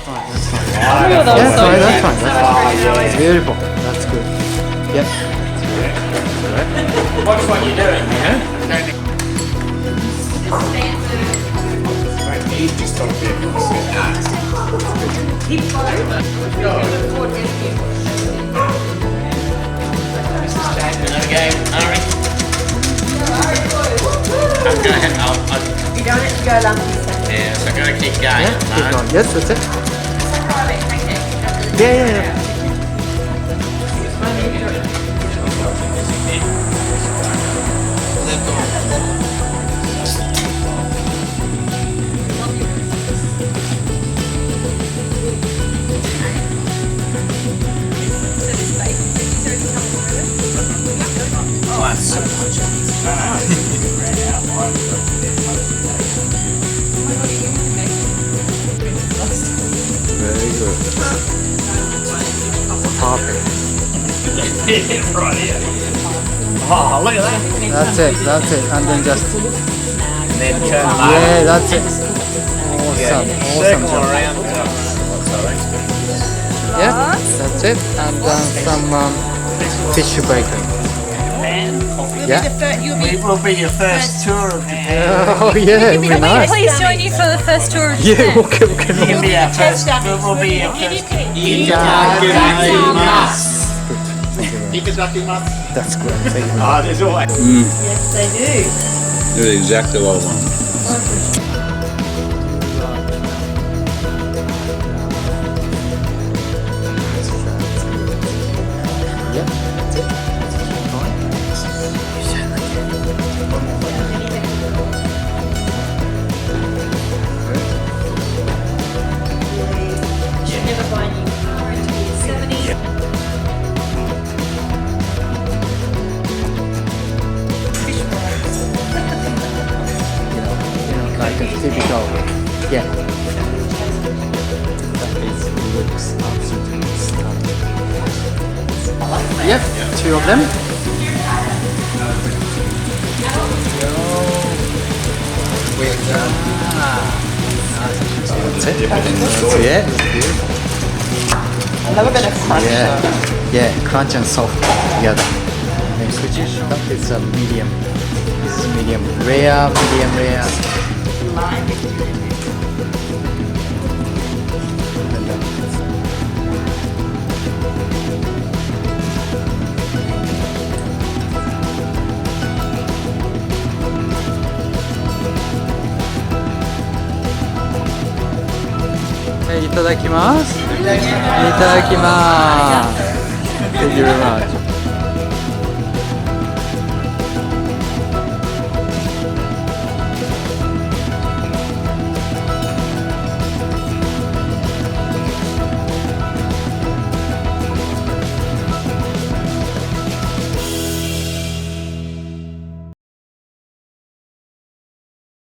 fine. That's fine. Oh, that was That's so fine. good. That's fine. That's fine. It's beautiful. That's good. Yep. Watch what you're doing. He's just on vehicles. Okay, Ari. I'm going to You don't have to go along with it. yeah, so I'm going to keep going. Yeah. Keep going. Yes, that's it. Yeah. Very good. Perfect. Right here. Oh, look at that. That's it. That's it. And then just. And then turn them over. Yeah, that's it. Awesome. Awesome Circle job. around. Yeah, that's it. And then some fish bacon. Yeah. It will be your first tour of Japan. Oh yeah, it'd be Can we nice. please join you for the first tour of Yeah, Japan? okay. It'll be our first. Will be your first. That's great. Thank you. Ah, there's always. Yes, they do. This is exactly what I want. Yeah, that's it. Fine. Should never buy new car until you're 70. Like a typical, yeah. That is, looks absolutely stunning. Yep, two of them. That's it. That's it. Beautiful. I love a bit of crunch. Yeah, crunch and soft together. And then could you, that is a medium. This is medium rare, medium rare. Hey, いただきます。いただきます。Thank you very much.